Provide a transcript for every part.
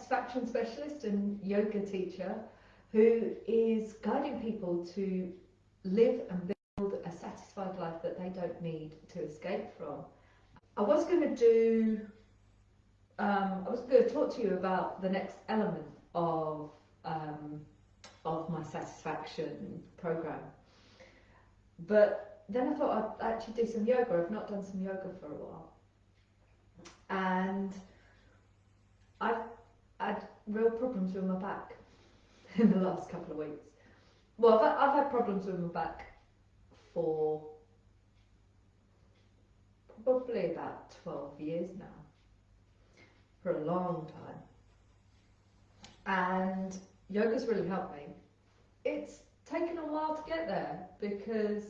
satisfaction specialist and yoga teacher who is guiding people to live and build a satisfied life that they don't need to escape from. I was going to do, I was going to talk to you about the next element of my satisfaction program, but then I thought I'd actually do some yoga. I've not done some yoga for a while, and I've had real problems with my back in the last couple of weeks. Well, I've had problems with my back for probably about 12 years now, for a long time, and yoga's really helped me. It's taken a while to get there, because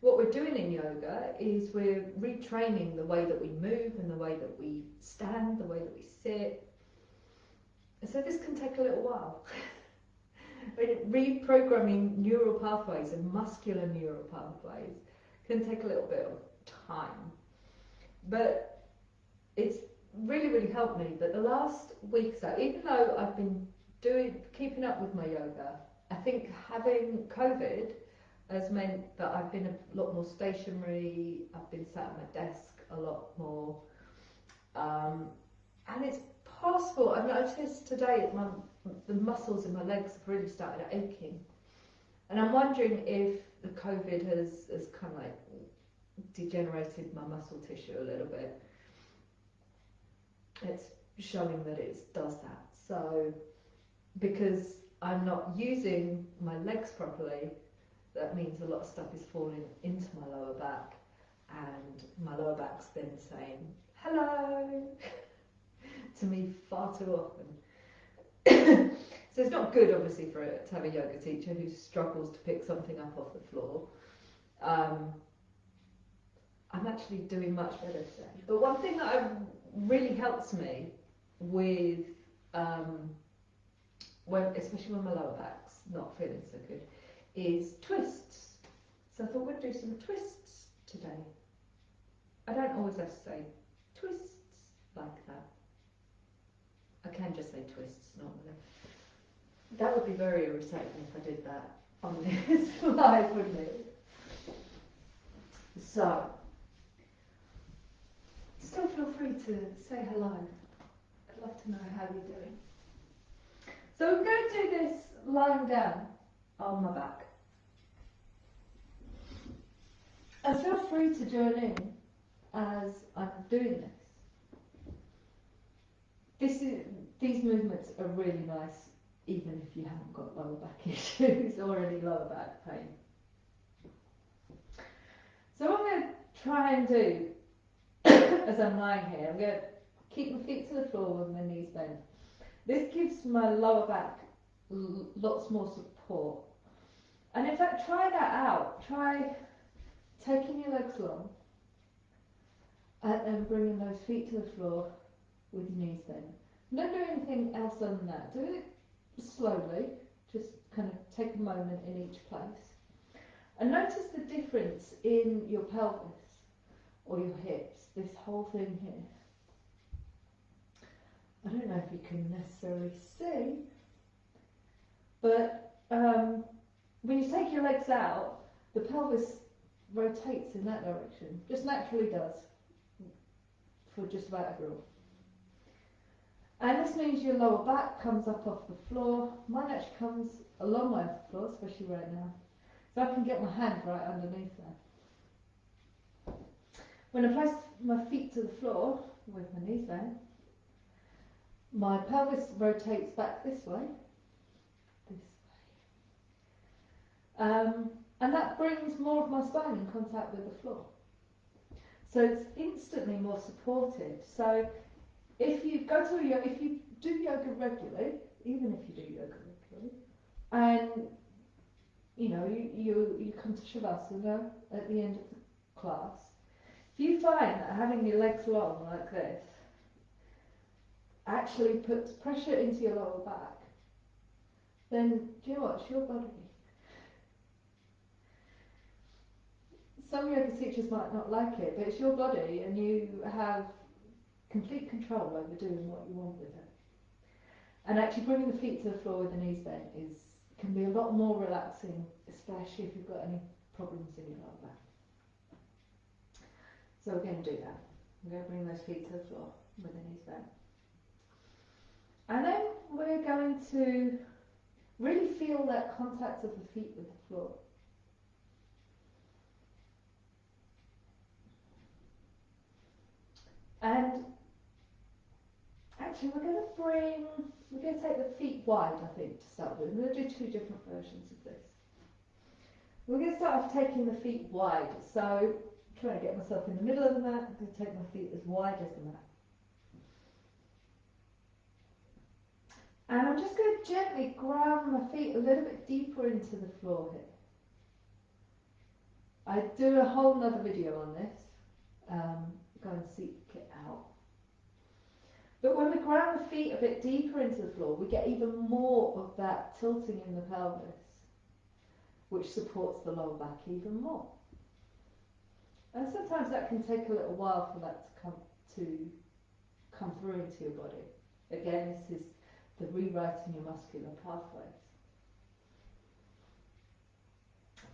what we're doing in yoga is we're retraining the way that we move and the way that we stand, the way that we sit. So this can take a little while. Reprogramming neural pathways and muscular neural pathways can take a little bit of time. But it's really, really helped me. But the last week or so, even though I've been keeping up with my yoga, I think having COVID has meant that I've been a lot more stationary. I've been sat at my desk a lot more, and it's possible. I've noticed today that the muscles in my legs have really started aching, and I'm wondering if the COVID has kind of like degenerated my muscle tissue a little bit. It's showing that it does that. So because I'm not using my legs properly, that means a lot of stuff is falling into my lower back, and my lower back's been saying hello to me far too often. So it's not good, obviously, to have a yoga teacher who struggles to pick something up off the floor. I'm actually doing much better today. But one thing that really helps me with, especially when my lower back's not feeling so good, is twists. So I thought we'd do some twists today. I don't always have to say twists like that. I can just say twists normally. That would be very irritating if I did that on this live, wouldn't it? So, still feel free to say hello. I'd love to know how you're doing. So we're going to do this lying down on my back. And feel free to join in as I'm doing this. These movements are really nice, even if you haven't got lower back issues or any lower back pain. So what I'm going to try and do as I'm lying here, I'm going to keep my feet to the floor with my knees bent. This gives my lower back lots more support. And in fact, try that out. Try taking your legs long and then bringing those feet to the floor with your knees bent. Don't do anything else other than that. Do it slowly, just kind of take a moment in each place. And notice the difference in your pelvis or your hips, this whole thing here. I don't know if you can necessarily see, but when you take your legs out, the pelvis rotates in that direction, just naturally does for just about everyone. And this means your lower back comes up off the floor. Mine actually comes a long way off the floor, especially right now. So I can get my hand right underneath there. When I place my feet to the floor with my knees bent, my pelvis rotates back this way. And that brings more of my spine in contact with the floor. So it's instantly more supported. So if you if you do yoga regularly, even if you do yoga regularly, and you come to Shavasana at the end of the class, if you find that having your legs long like this actually puts pressure into your lower back, then do you know what? It's your body. Some yoga teachers might not like it, but it's your body and you have complete control over doing what you want with it. And actually bringing the feet to the floor with the knees bent can be a lot more relaxing, especially if you've got any problems in your lower back. So we're going to do that. We're going to bring those feet to the floor with the knees bent. And then we're going to really feel that contact of the feet with the floor. And actually we're going to take the feet wide, I think, to start with. We're going to do two different versions of this. We're going to start off taking the feet wide. So I'm trying to get myself in the middle of the mat. I'm going to take my feet as wide as the mat. And I'm just going to gently ground my feet a little bit deeper into the floor here. I do a whole other video on this. Go and seek it out. But when we ground the feet a bit deeper into the floor, we get even more of that tilting in the pelvis, which supports the lower back even more. And sometimes that can take a little while for that to come through into your body. Again, this is the rewriting your muscular pathways.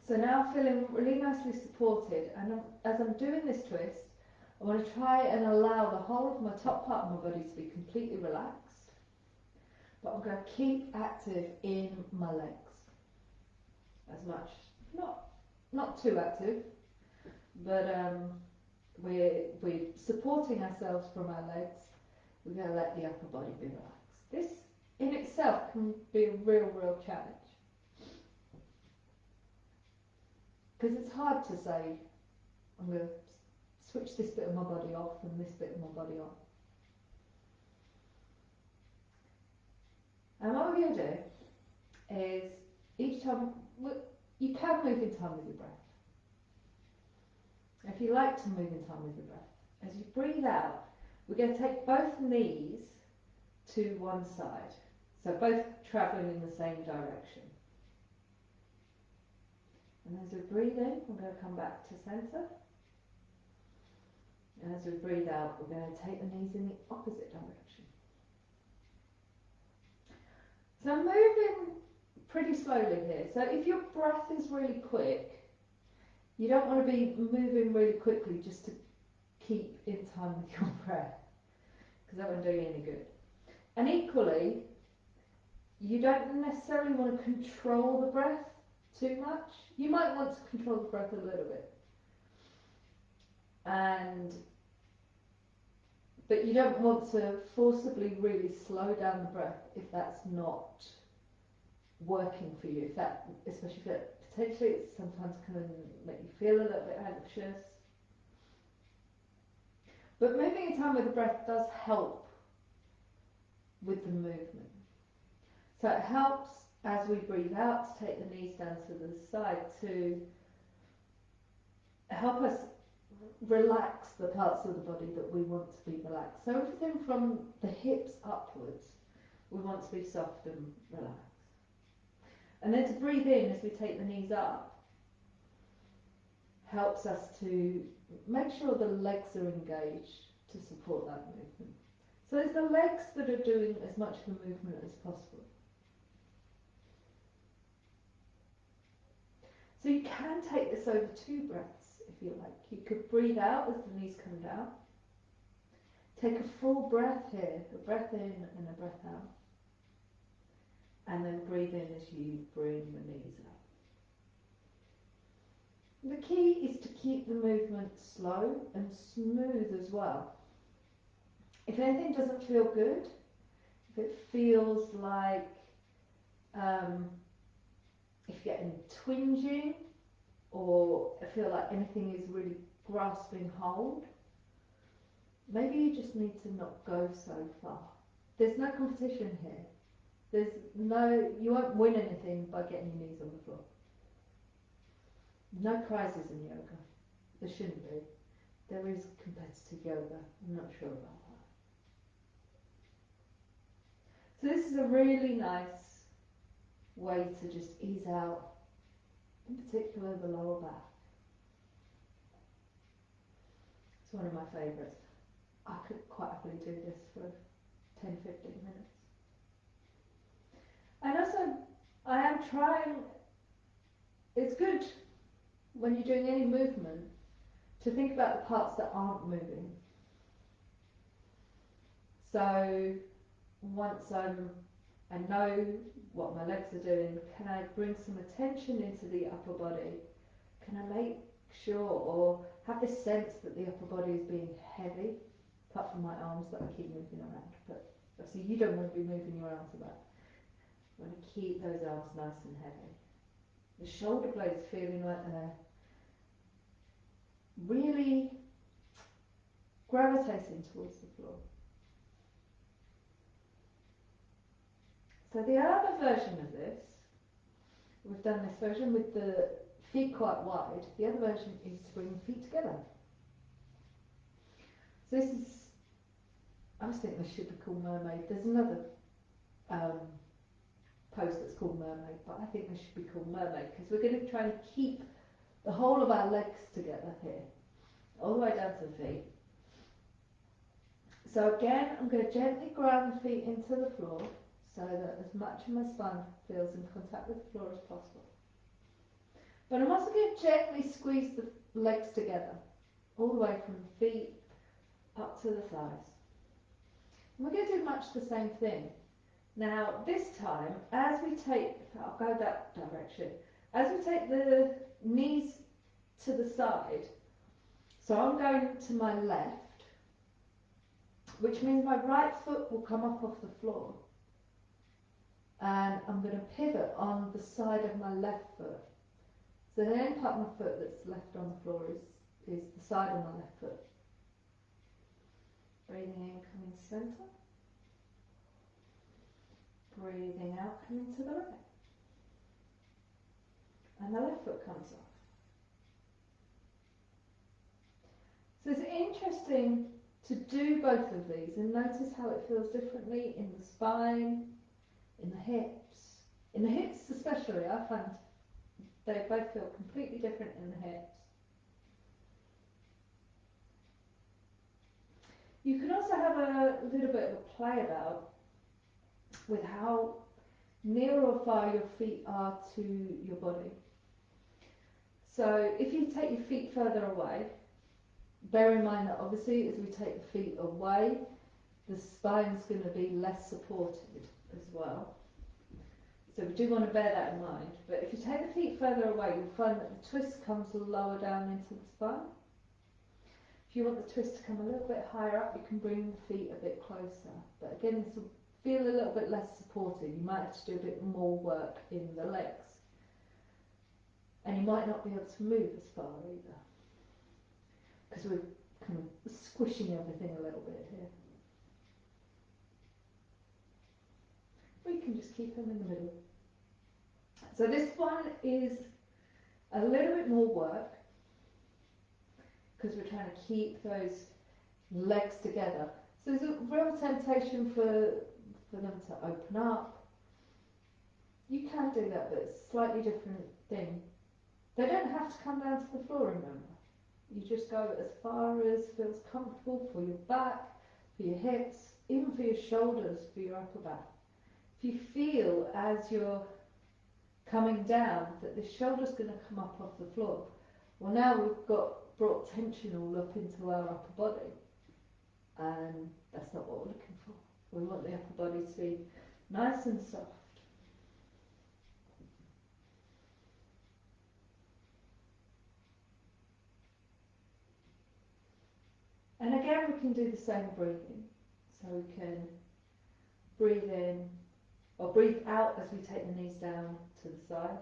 So now I'm feeling really nicely supported, and as I'm doing this twist, I want to try and allow the whole of my top part of my body to be completely relaxed, but I'm going to keep active in my legs as much, not too active, but we're supporting ourselves from our legs. We're going to let the upper body be relaxed. This in itself can be a real challenge, because it's hard to say, I'm going to switch this bit of my body off and this bit of my body on. And what we're going to do is, each time, you can move in time with your breath. If you like to move in time with your breath, as you breathe out, we're going to take both knees to one side. So both travelling in the same direction. And as we breathe in, we're going to come back to centre. And as we breathe out, we're going to take the knees in the opposite direction. So I'm moving pretty slowly here. So if your breath is really quick, you don't want to be moving really quickly just to keep in time with your breath, because that won't do you any good. And equally, you don't necessarily want to control the breath too much. You might want to control the breath a little bit, but you don't want to forcibly really slow down the breath if that's not working for you. If that, especially if it potentially sometimes can make you feel a little bit anxious. But moving in time with the breath does help with the movement. So it helps as we breathe out to take the knees down to the side to help us relax the parts of the body that we want to be relaxed. So everything from the hips upwards, we want to be soft and relaxed. And then to breathe in as we take the knees up helps us to make sure the legs are engaged to support that movement. So it's the legs that are doing as much of the movement as possible. So you can take this over 2 breaths if you like. You could breathe out as the knees come down. Take a full breath here, a breath in and a breath out. And then breathe in as you bring the knees up. The key is to keep the movement slow and smooth as well. If anything doesn't feel good, if it feels like if you're getting twinging, or I feel like anything is really grasping hold, maybe you just need to not go so far. There's no competition here. You won't win anything by getting your knees on the floor. No prizes in yoga. There shouldn't be. There is competitive yoga. I'm not sure about that. So this is a really nice way to just ease out, in particular the lower back. It's one of my favourites. I could quite happily do this for 10-15 minutes. And also, I am trying, it's good when you're doing any movement to think about the parts that aren't moving. So once I know what my legs are doing, can I bring some attention into the upper body? Can I make sure or have this sense that the upper body is being heavy, apart from my arms that I keep moving around. But obviously you don't want to be moving your arms about. You want to keep those arms nice and heavy. The shoulder blades feeling like they're really gravitating towards the floor. So the other version of this, we've done this version with the feet quite wide. The other version is to bring the feet together. So this is, I was thinking this should be called mermaid. There's another pose that's called mermaid, but I think this should be called mermaid because we're going to try and keep the whole of our legs together here, all the way down to the feet. So again, I'm going to gently ground the feet into the floor so that as much of my spine feels in contact with the floor as possible. But I'm also going to gently squeeze the legs together, all the way from the feet up to the thighs. And we're going to do much the same thing. Now, this time, as we take, I'll go that direction, as we take the knees to the side, so I'm going to my left, which means my right foot will come up off the floor. And I'm going to pivot on the side of my left foot. So the only part of my foot that's left on the floor is the side of my left foot. Breathing in, coming centre. Breathing out, coming to the right. And the left foot comes off. So it's interesting to do both of these and notice how it feels differently in the spine, in the hips. In the hips especially, I find they both feel completely different in the hips. You can also have a little bit of a play about with how near or far your feet are to your body. So if you take your feet further away, bear in mind that obviously as we take the feet away, the spine's going to be less supported as well. So we do want to bear that in mind. But if you take the feet further away, you'll find that the twist comes lower down into the spine. If you want the twist to come a little bit higher up, you can bring the feet a bit closer. But again, this will feel a little bit less supported. You might have to do a bit more work in the legs. And you might not be able to move as far either, because we're kind of squishing everything a little bit here. We can just keep them in the middle. So this one is a little bit more work, because we're trying to keep those legs together. So there's a real temptation for them to open up. You can do that, but it's a slightly different thing. They don't have to come down to the floor, remember. You just go as far as feels comfortable for your back, for your hips, even for your shoulders, for your upper back. If you feel as you're coming down that the shoulder's going to come up off the floor, well, now we've brought tension all up into our upper body, and that's not what we're looking for. We want the upper body to be nice and soft. And again, we can do the same breathing. So we can breathe in, or breathe out as we take the knees down to the side.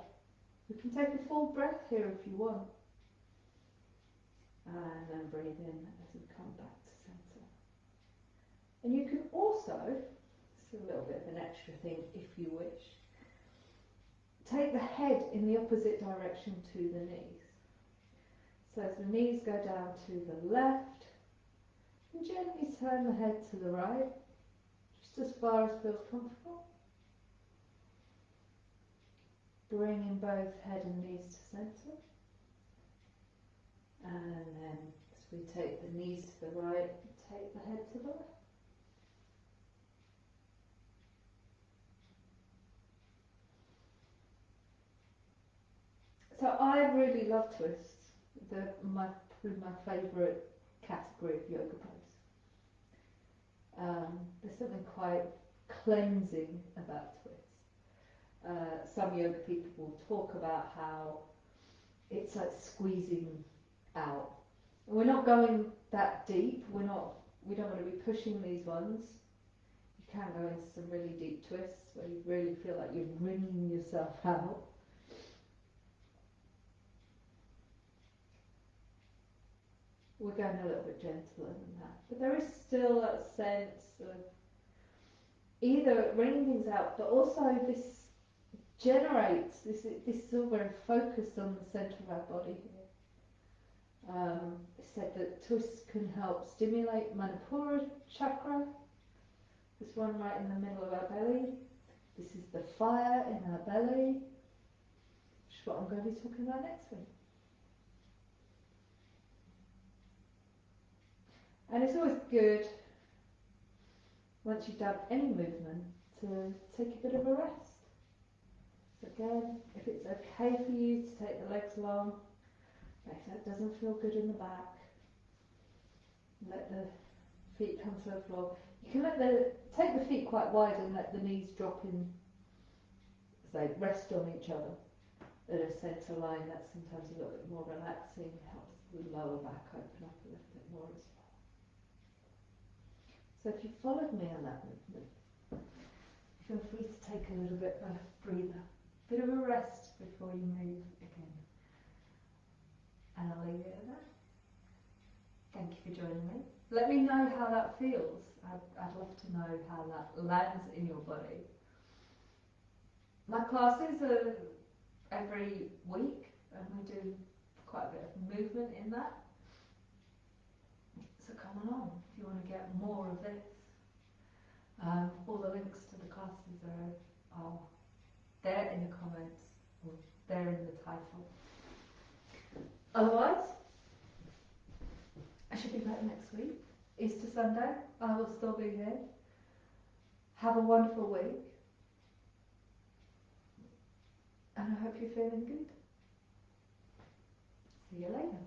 We can take a full breath here if you want. And then breathe in as we come back to centre. And you can also, this is a little bit of an extra thing if you wish, take the head in the opposite direction to the knees. So as the knees go down to the left, and gently turn the head to the right, just as far as feels comfortable. Bringing both head and knees to centre. And then as we take the knees to the right, take the head to the left. really love twists. They're probably my favourite category of yoga pose. There's something quite cleansing about twists. Some yoga people will talk about how it's like squeezing out. And we're not going that deep. We don't want to be pushing these ones. You can go into some really deep twists where you really feel like you're wringing yourself out. We're going a little bit gentler than that. But there is still that sense of either wringing things out, but also this generates, this is all very focused on the centre of our body here. It said that twists can help stimulate Manipura chakra, this one right in the middle of our belly. This is the fire in our belly, which is what I'm going to be talking about next week. And it's always good, once you've done any movement, to take a bit of a rest. So again, if it's okay for you to take the legs long, if that doesn't feel good in the back, let the feet come to the floor. You can take the feet quite wide and let the knees drop in, say, rest on each other at a centre line. That's sometimes a little bit more relaxing, helps the lower back open up a little bit more as well. So if you followed me on that movement, feel free to take a little bit of a breather, bit of a rest before you move again. And I'll leave it at that. Thank you for joining me. Let me know how that feels. I'd love to know how that lands in your body. My classes are every week, and we do quite a bit of movement in that. So come along if you want to get more of this. All the links to the classes are there in the comments, or there in the title. Otherwise, I should be back next week. Easter Sunday, I will still be here. Have a wonderful week. And I hope you're feeling good. See you later.